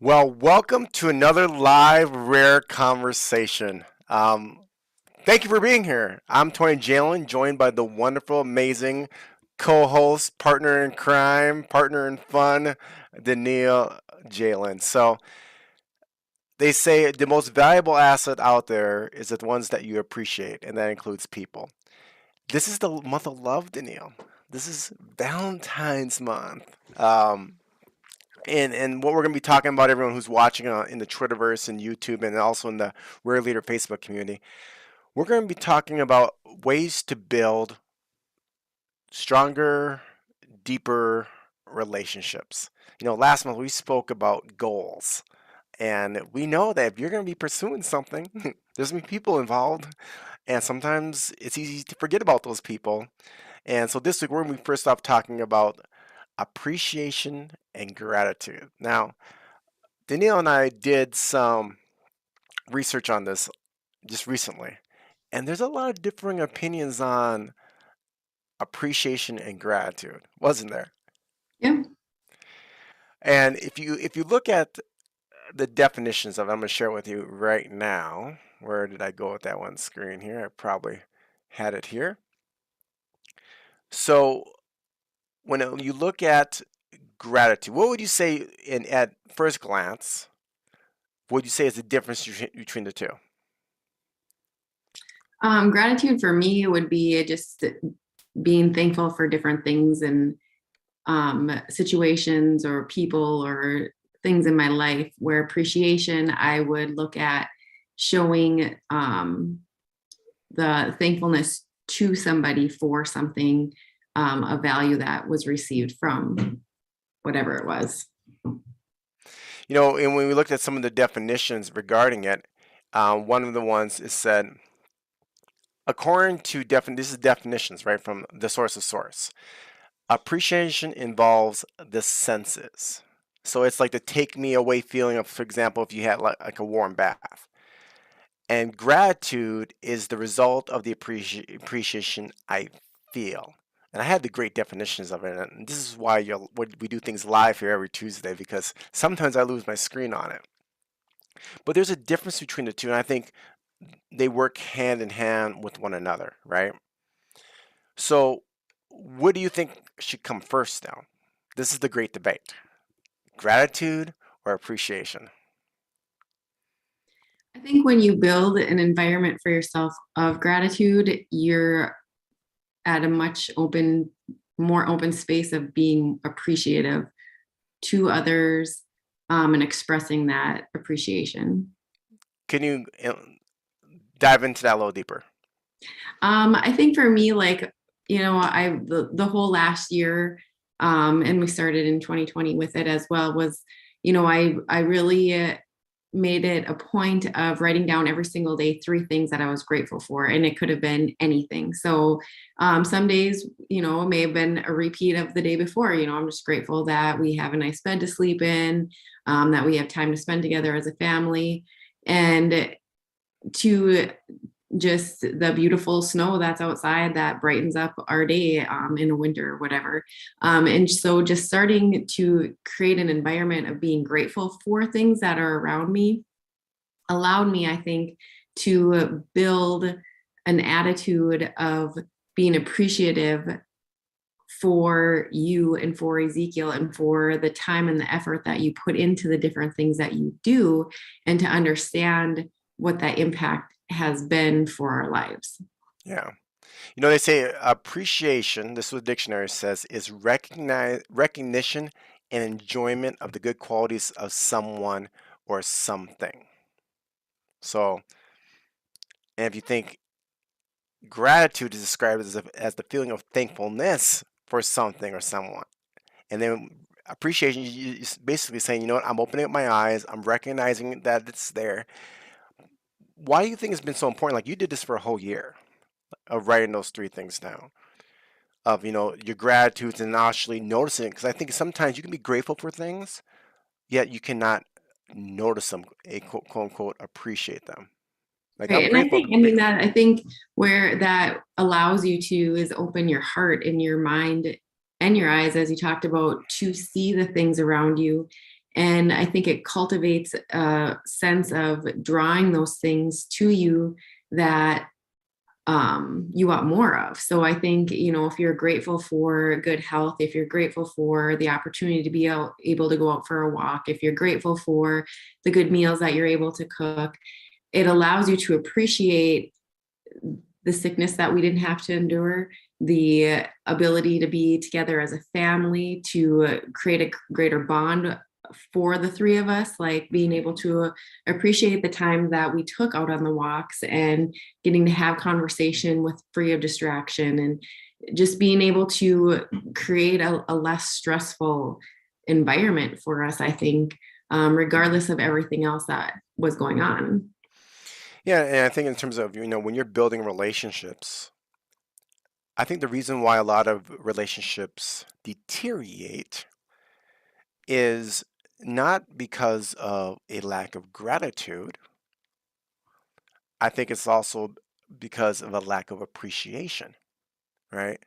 Well, welcome to another live rare conversation. Thank you for being here. I'm Tony Jalen, joined by the wonderful, amazing co-host, partner in crime, partner in fun, Daniil Jalen. So they say the most valuable asset out there is the ones that you appreciate, and that includes people. This is the month of love, Daniil. This is Valentine's month. And what we're going to be talking about, everyone who's watching in the Twitterverse and YouTube and also in the Rare Leader Facebook community, we're going to be talking about ways to build stronger, deeper relationships. Last month we spoke about goals, and we know that if you're going to be pursuing something, there's going to be people involved, and sometimes it's easy to forget about those people. And so this week we're going to be first off talking about appreciation and gratitude. Now, Danielle and I did some research on this just recently, and there's a lot of differing opinions on appreciation and gratitude, wasn't there? Yeah. And if you look at the definitions of it, I'm going to share with you right now. Where did I go with that one screen here? I probably had it here. So when you look at gratitude, what would you say in at first glance? What would you say is the difference between the two? Gratitude for me would be just being thankful for different things and situations or people or things in my life. Where appreciation, I would look at showing the thankfulness to somebody for something of value that was received from whatever it was. And when we looked at some of the definitions regarding it, one of the ones is said, according to this is definitions, right, from the source of source. Appreciation involves the senses. So it's like the take me away feeling of, for example, if you had like a warm bath. And gratitude is the result of the appreciation I feel. And I had the great definitions of it. And this is why we do things live here every Tuesday, because sometimes I lose my screen on it. But there's a difference between the two, and I think they work hand in hand with one another, right? So, what do you think should come first now? This is the great debate: gratitude or appreciation? I think when you build an environment for yourself of gratitude, you're at a more open space of being appreciative to others, and expressing that appreciation. Can you dive into that a little deeper? I think for me, like, the whole last year, and we started in 2020 with it as well, was, I really made it a point of writing down every single day 3 things that I was grateful for. And it could have been anything. So some days, it may have been a repeat of the day before. I'm just grateful that we have a nice bed to sleep in, that we have time to spend together as a family, and to just the beautiful snow that's outside that brightens up our day in the winter or whatever. And so just starting to create an environment of being grateful for things that are around me allowed me, I think, to build an attitude of being appreciative for you and for Ezekiel and for the time and the effort that you put into the different things that you do, and to understand what that impact has been for our lives. Yeah. They say appreciation, this is what the dictionary says, is recognition and enjoyment of the good qualities of someone or something. So, and if you think gratitude is described as the feeling of thankfulness for something or someone, and then appreciation is basically saying, you know what, I'm opening up my eyes, I'm recognizing that it's there. Why do you think it's been so important? Like, you did this for a whole year of writing those 3 things down, of your gratitudes, and actually noticing it, because I think sometimes you can be grateful for things, yet you cannot notice them, a quote unquote appreciate them. Like, I'm Right. And grateful to be. I think where that allows you to is open your heart and your mind and your eyes, as you talked about, to see the things around you And I think it cultivates a sense of drawing those things to you that you want more of. So I think, if you're grateful for good health, if you're grateful for the opportunity to be able to go out for a walk, if you're grateful for the good meals that you're able to cook, it allows you to appreciate the sickness that we didn't have to endure, the ability to be together as a family, to create a greater bond for the three of us, like being able to appreciate the time that we took out on the walks and getting to have conversation with free of distraction, and just being able to create a less stressful environment for us, I think, regardless of everything else that was going on. Yeah, and I think in terms of, when you're building relationships, I think the reason why a lot of relationships deteriorate is not because of a lack of gratitude. I think it's also because of a lack of appreciation, right?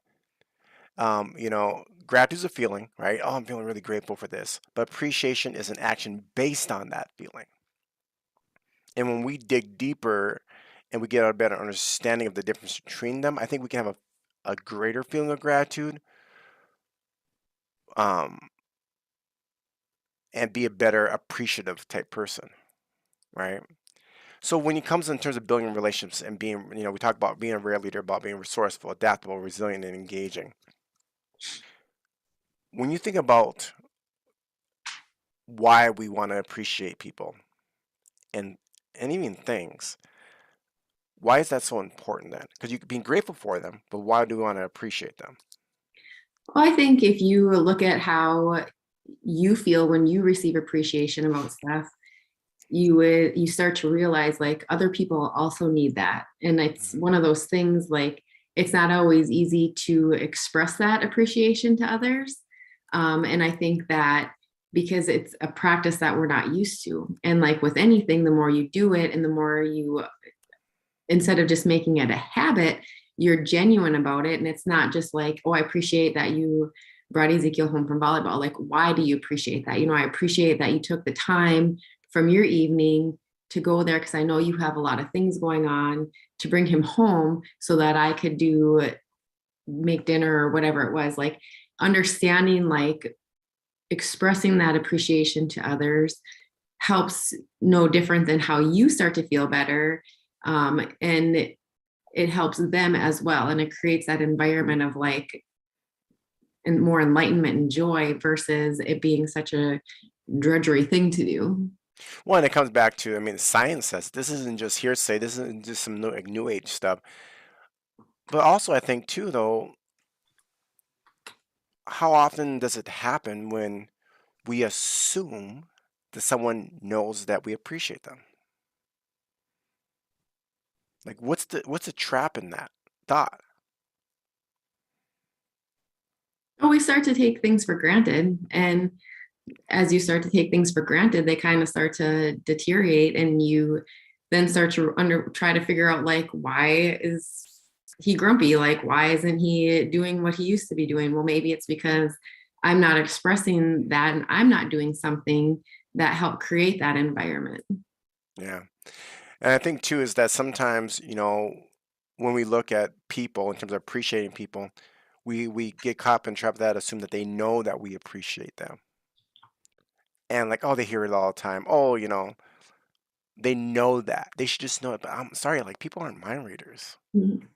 Gratitude's a feeling, right? Oh, I'm feeling really grateful for this. But appreciation is an action based on that feeling. And when we dig deeper and we get a better understanding of the difference between them, I think we can have a greater feeling of gratitude, um, and be a better appreciative type person, right? So when it comes in terms of building relationships and being, we talk about being a rare leader, about being resourceful, adaptable, resilient, and engaging. When you think about why we want to appreciate people and even things, why is that so important then? Because you could be grateful for them, but why do we want to appreciate them? Well, I think if you look at how you feel when you receive appreciation about stuff, you start to realize like other people also need that. And it's Mhm. one of those things, like it's not always easy to express that appreciation to others. And I think that because it's a practice that we're not used to. And like with anything, the more you do it and the more you, instead of just making it a habit, you're genuine about it. And it's not just like, oh, I appreciate that you brought Ezekiel home from volleyball. Like, why do you appreciate that? I appreciate that you took the time from your evening to go there because I know you have a lot of things going on, to bring him home so that I could make dinner or whatever it was. Like understanding, like expressing that appreciation to others helps no different than how you start to feel better. And it helps them as well. And it creates that environment of like and more enlightenment and joy versus it being such a drudgery thing to do. Well, and it comes back to, I mean, science says this isn't just hearsay, this isn't just some new age stuff. But also, I think too, though, how often does it happen when we assume that someone knows that we appreciate them? Like, what's the trap in that thought? But we start to take things for granted. And as you start to take things for granted, they kind of start to deteriorate. And you then start to try to figure out like, why is he grumpy? Like, why isn't he doing what he used to be doing? Well, maybe it's because I'm not expressing that and I'm not doing something that helped create that environment. Yeah. And I think too is that sometimes, when we look at people in terms of appreciating people, we get caught up in trap that assume that they know that we appreciate them. And like, oh, they hear it all the time. Oh, they know that. They should just know it. But I'm sorry, like people aren't mind readers. Mhm.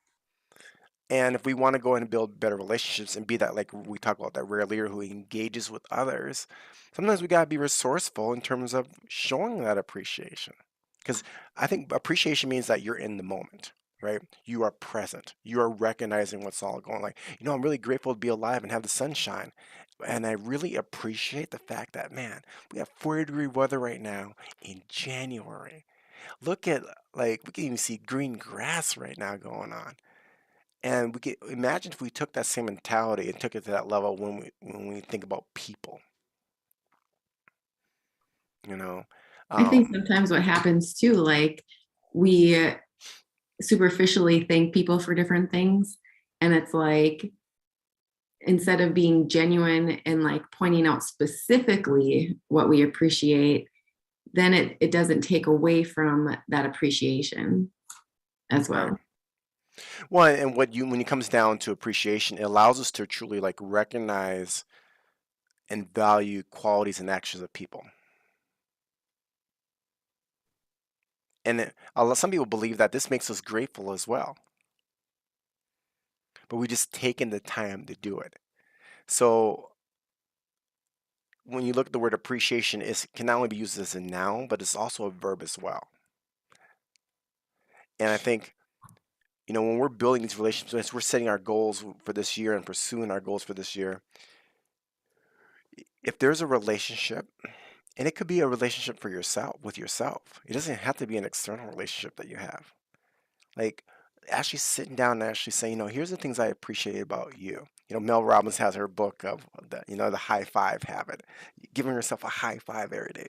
And if we want to go and build better relationships and be that, like we talk about, that rare leader who engages with others, sometimes we gotta be resourceful in terms of showing that appreciation. Because I think appreciation means that you're in the moment, right? You are present. You are recognizing what's all going. Like, I'm really grateful to be alive and have the sunshine. And I really appreciate the fact that, man, we have 40-degree weather right now in January. Look at, like, we can even see green grass right now going on. And we could imagine if we took that same mentality and took it to that level when we think about people, you know. I think Um, sometimes what happens too, like we superficially thank people for different things. And it's like instead of being genuine and like pointing out specifically what we appreciate, then it doesn't take away from that appreciation as Right. well. Well, and when it comes down to appreciation, it allows us to truly like recognize and value qualities and actions of people. And some people believe that this makes us grateful as well, but we just taken the time to do it. So when you look at the word appreciation, it can not only be used as a noun, but it's also a verb as well. And I think, when we're building these relationships, as we're setting our goals for this year and pursuing our goals for this year, if there's a relationship, and it could be a relationship for yourself, with yourself, it doesn't have to be an external relationship that you have. Like actually sitting down and actually saying, here's the things I appreciate about you. Mel Robbins has her book of the high five habit, giving yourself a high five every day.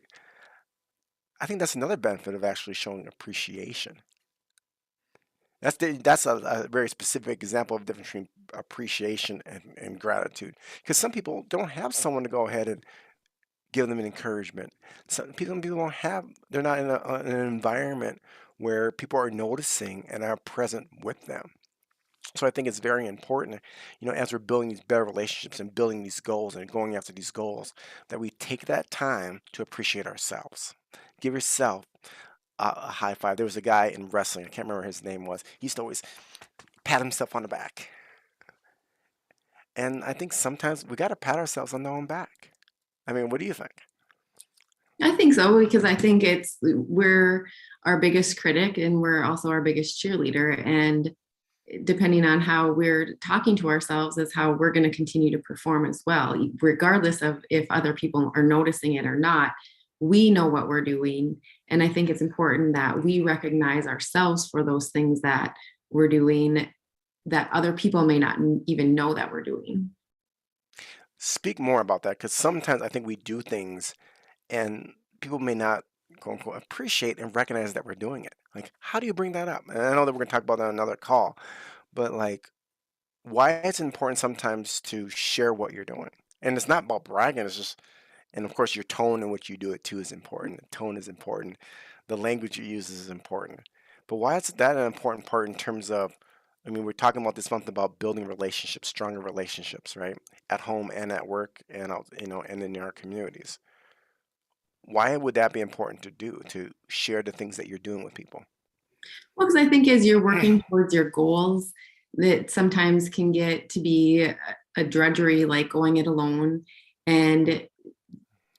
I think that's another benefit of actually showing appreciation. That's a very specific example of the difference between appreciation and gratitude. Because some people don't have someone to go ahead and give them an encouragement. Some people don't have, they're not in an environment where people are noticing and are present with them. So I think it's very important, as we're building these better relationships and building these goals and going after these goals, that we take that time to appreciate ourselves. Give yourself a high five. There was a guy in wrestling, I can't remember what his name was. He used to always pat himself on the back. And I think sometimes we got to pat ourselves on the own back. I mean, what do you think? I think so, because I think we're our biggest critic and we're also our biggest cheerleader. And depending on how we're talking to ourselves is how we're going to continue to perform as well, regardless of if other people are noticing it or not. We know what we're doing. And I think it's important that we recognize ourselves for those things that we're doing that other people may not even know that we're doing. Speak more about that, because sometimes I think we do things and people may not, quote unquote, appreciate and recognize that we're doing it. Like, how do you bring that up? And I know that we're going to talk about that on another call, but like, why it's important sometimes to share what you're doing. And it's not about bragging, it's just, and of course, your tone in which you do it too is important. The tone is important. The language you use is important. But why is that an important part in terms of, I mean, we're talking about this month about building relationships, stronger relationships, right? At home and at work and out, and in our communities. Why would that be important to do, to share the things that you're doing with people? Well, because I think as you're working towards your goals, that sometimes can get to be a drudgery, like going it alone. And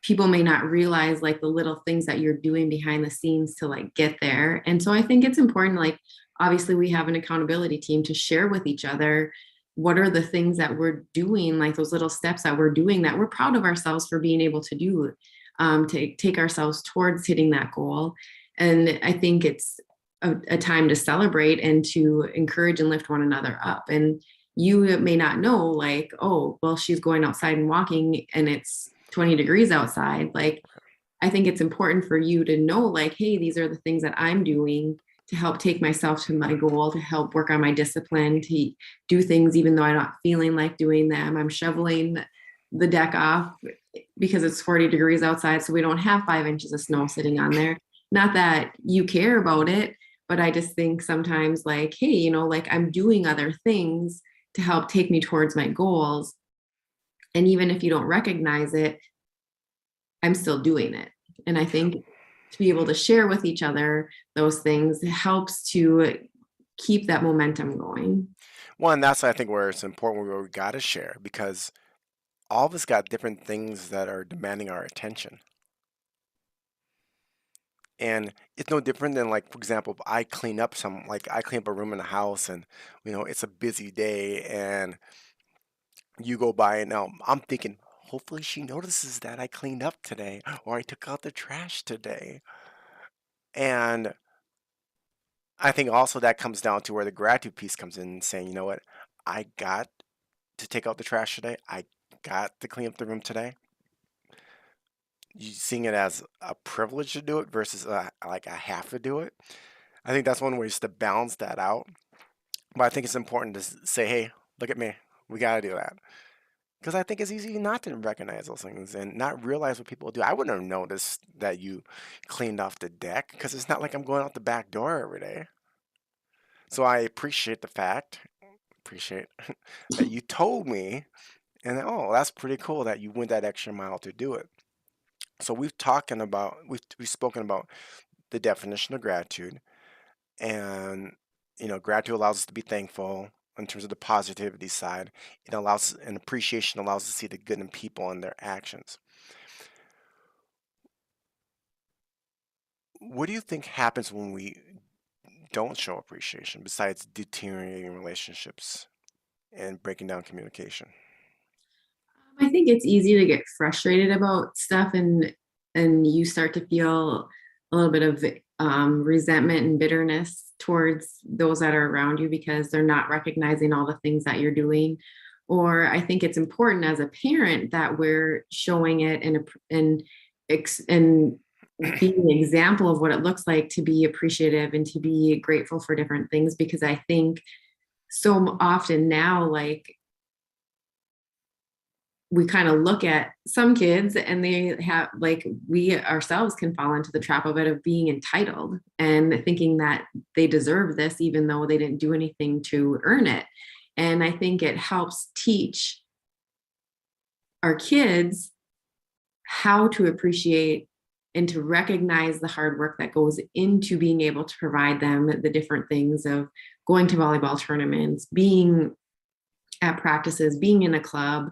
people may not realize like the little things that you're doing behind the scenes to like get there. And so I think it's important, like, obviously, we have an accountability team to share with each other what are the things that we're doing, like those little steps that we're doing that we're proud of ourselves for being able to do, to take ourselves towards hitting that goal. And I think it's a time to celebrate and to encourage and lift one another up. And you may not know, like, oh, well, she's going outside and walking and it's 20 degrees outside. Like, I think it's important for you to know, like, hey, these are the things that I'm doing to help take myself to my goal, to help work on my discipline, to do things even though I'm not feeling like doing them. I'm shoveling the deck off because it's 40 degrees outside, so we don't have 5 inches of snow sitting on there. Not that you care about it, but I just think sometimes, like, hey, like, I'm doing other things to help take me towards my goals. And even if you don't recognize it, I'm still doing it. And I think to be able to share with each other those things helps to keep that momentum going. Well, and that's I think where it's important, where we got to share, because all of us got different things that are demanding our attention. And it's no different than, like, for example, if I clean up a room in the house and, it's a busy day and you go by and now I'm thinking, hopefully she notices that I cleaned up today or I took out the trash today. And I think also that comes down to where the gratitude piece comes in, saying, you know what, I got to take out the trash today. I got to clean up the room today. You seeing it as a privilege to do it versus like I have to do it. I think that's one way is to balance that out. But I think it's important to say, hey, look at me. We got to do that. Because I think it's easy not to recognize those things and not realize what people do. I wouldn't have noticed that you cleaned off the deck because it's not like I'm going out the back door every day. So I appreciate the fact, appreciate that you told me, and oh, that's pretty cool that you went that extra mile to do it. So we've spoken about the definition of gratitude, and gratitude allows us to be thankful in terms of the positivity side. It allows, and appreciation allows us to see the good in people and their actions. What do you think happens when we don't show appreciation besides deteriorating relationships and breaking down communication? I think it's easy to get frustrated about stuff, and you start to feel a little bit of resentment and bitterness towards those that are around you because they're not recognizing all the things that you're doing. Or I think it's important as a parent that we're showing it and being an example of what it looks like to be appreciative and to be grateful for different things, because I think so often now, like, we kind of look at some kids and they have, like, we ourselves can fall into the trap of it, of being entitled and thinking that they deserve this even though they didn't do anything to earn it. And I think it helps teach our kids how to appreciate and to recognize the hard work that goes into being able to provide them the different things of going to volleyball tournaments, being at practices, being in a club,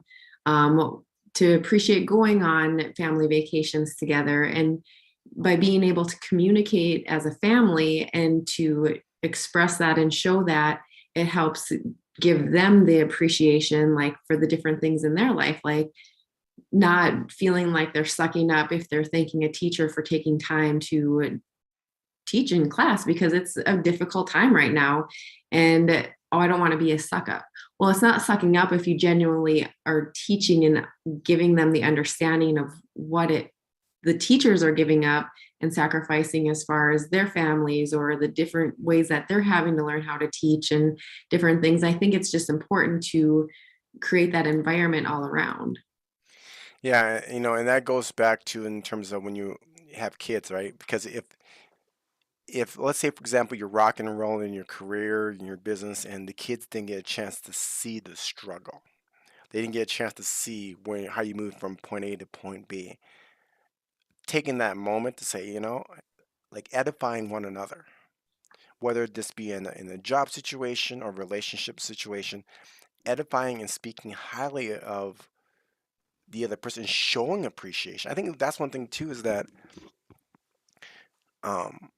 to appreciate going on family vacations together. And by being able to communicate as a family and to express that and show that, it helps give them the appreciation, like, for the different things in their life, like not feeling like they're sucking up if they're thanking a teacher for taking time to teach in class because it's a difficult time right now. And oh, I don't want to be a suck up. Well, it's not sucking up if you genuinely are teaching and giving them the understanding of what it the teachers are giving up and sacrificing as far as their families or the different ways that they're having to learn how to teach and different things. I think it's just important to create that environment all around. Yeah, and that goes back to in terms of when you have kids, right? Because if let's say for example you're rocking and rolling in your career, in your business, and the kids didn't get a chance to see the struggle. They didn't get a chance to see how you move from point A to point B. Taking that moment to say, like edifying one another, whether this be in a job situation or relationship situation, edifying and speaking highly of the other person, showing appreciation. I think that's one thing too, is that um,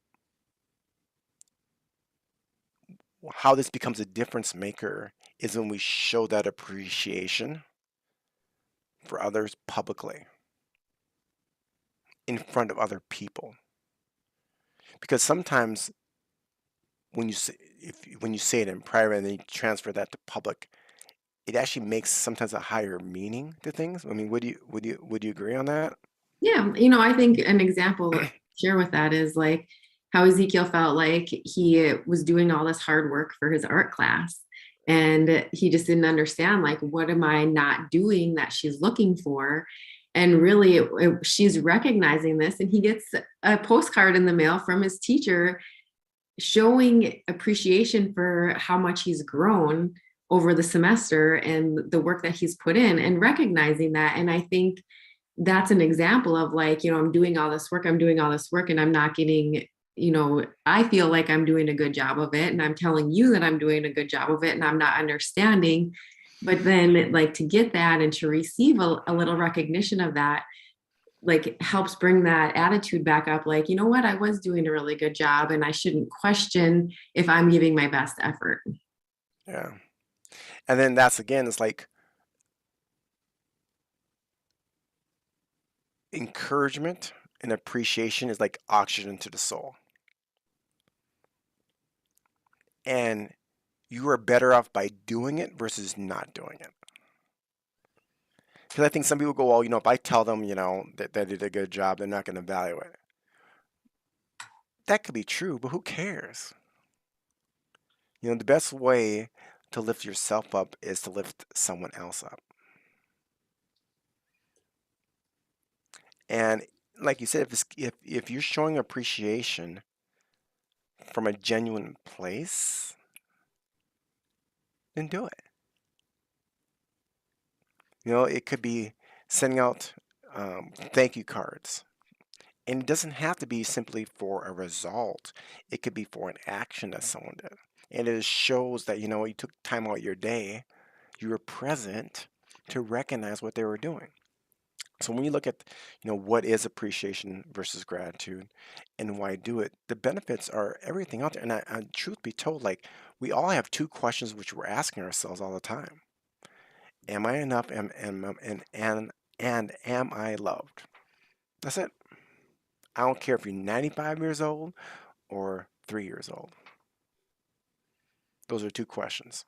how this becomes a difference maker is when we show that appreciation for others publicly in front of other people. Because sometimes when you say it in private and then you transfer that to public, it actually makes sometimes a higher meaning to things. I mean, would you agree on that? Yeah, I think an example to share with that is like how Ezekiel felt like he was doing all this hard work for his art class. And he just didn't understand, like, what am I not doing that she's looking for? And really, she's recognizing this. And he gets a postcard in the mail from his teacher showing appreciation for how much he's grown over the semester and the work that he's put in and recognizing that. And I think that's an example of, like, I'm doing all this work, and I'm not getting, I feel like I'm doing a good job of it. And I'm telling you that I'm doing a good job of it and I'm not understanding. But then, like, to get that and to receive a little recognition of that, like, helps bring that attitude back up. Like, you know what? I was doing a really good job and I shouldn't question if I'm giving my best effort. Yeah. And then that's again, it's like encouragement and appreciation is like oxygen to the soul. And you are better off by doing it versus not doing it. Because I think some people go, well, if I tell them, that they did a good job, they're not going to value it. That could be true, but who cares? The best way to lift yourself up is to lift someone else up. And like you said, if you're showing appreciation from a genuine place, then do it. It could be sending out thank you cards. And it doesn't have to be simply for a result. It could be for an action that someone did. And it shows that, you took time out of your day, you were present to recognize what they were doing. So when you look at, what is appreciation versus gratitude and why do it, the benefits are everything out there. And truth be told, like we all have two questions which we're asking ourselves all the time. Am I enough? And am I loved? That's it. I don't care if you're 95 years old or 3 years old. Those are two questions.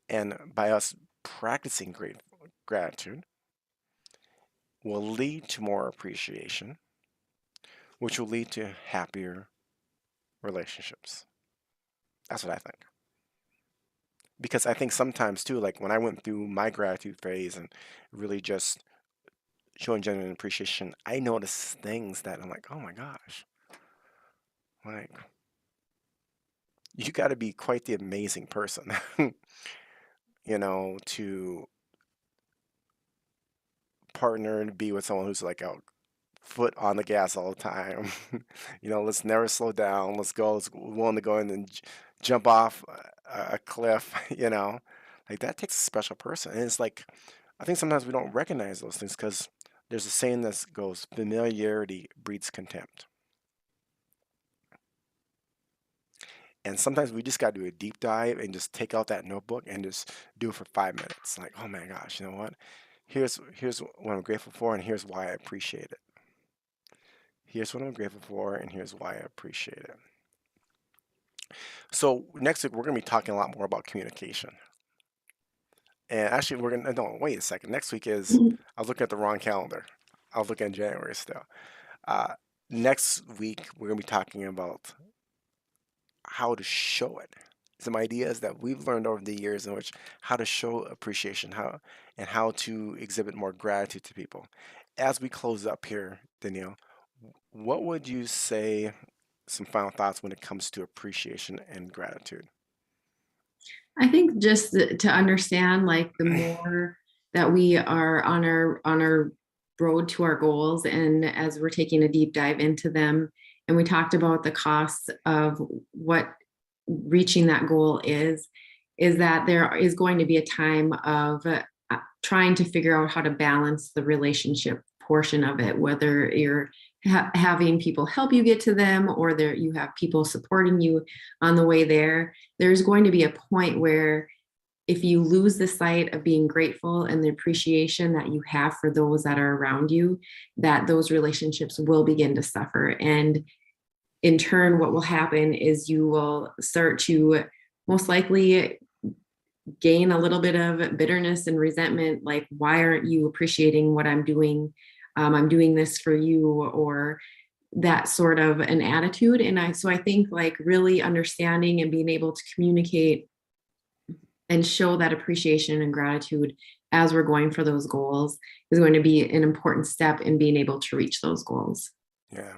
And by us practicing gratitude will lead to more appreciation, which will lead to happier relationships. That's what I think. Because I think sometimes too, like when I went through my gratitude phase and really just showing genuine appreciation, I noticed things that I'm like, oh my gosh, like you got to be quite the amazing person, to partner and be with someone who's like a foot on the gas all the time. Let's never slow down. Let's go. Let's willing to go in and jump off a cliff. Like that takes a special person. And it's like I think sometimes we don't recognize those things because there's a saying that goes, familiarity breeds contempt. And sometimes we just got to do a deep dive and just take out that notebook and just do it for 5 minutes. Like, oh my gosh, you know what? Here's what I'm grateful for, and here's why I appreciate it. Here's what I'm grateful for, and here's why I appreciate it. So next week we're going to be talking a lot more about communication. And actually, we're gonna no wait a second. Next week is I was looking at the wrong calendar. I was looking at January still. Uh, Next week we're gonna be talking about how to show it. Some ideas that we've learned over the years in which how to show appreciation, how to exhibit more gratitude to people. As we close up here, Danielle, what would you say some final thoughts when it comes to appreciation and gratitude? I think just to understand, like the more that we are on our road to our goals, and as we're taking a deep dive into them, and we talked about the costs of what reaching that goal is that there is going to be a time of trying to figure out how to balance the relationship portion of it, whether you're having people help you get to them or there you have people supporting you on the way there. There's going to be a point where if you lose the sight of being grateful and the appreciation that you have for those that are around you, that those relationships will begin to suffer. And in turn, what will happen is you will start to most likely gain a little bit of bitterness and resentment. Like, why aren't you appreciating what I'm doing? I'm doing this for you, or that sort of an attitude. So I think like really understanding and being able to communicate and show that appreciation and gratitude as we're going for those goals is going to be an important step in being able to reach those goals. Yeah.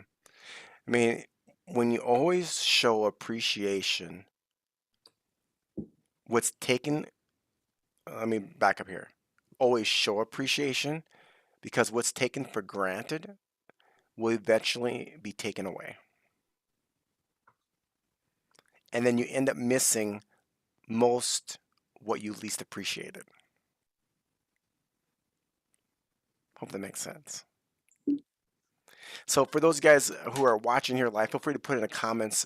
I mean, when you always show appreciation, what's taken, let me back up here. Always show appreciation because what's taken for granted will eventually be taken away. And then you end up missing most what you least appreciated. Hope that makes sense. So for those guys who are watching here live, feel free to put in the comments,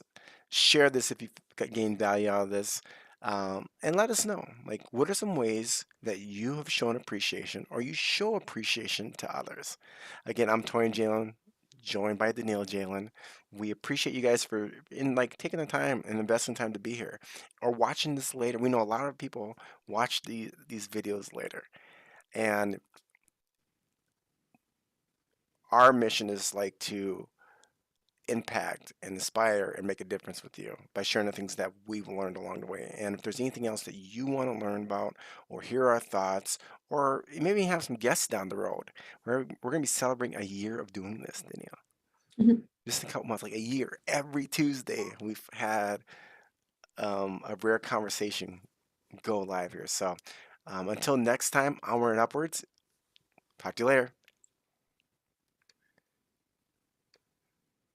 share this if you gained value out of this, and let us know. Like, what are some ways that you have shown appreciation or you show appreciation to others? Again, I'm Torian Jalen, joined by Danielle Jalen. We appreciate you guys for taking the time and investing time to be here or watching this later. We know a lot of people watch these videos later, and our mission is like to impact and inspire and make a difference with you by sharing the things that we've learned along the way. And if there's anything else that you want to learn about or hear our thoughts, or maybe have some guests down the road, we're going to be celebrating a year of doing this, Danielle. Mhm. Just in a couple months, like a year, every Tuesday, we've had a rare conversation go live here. So until next time, onward and upwards. Talk to you later.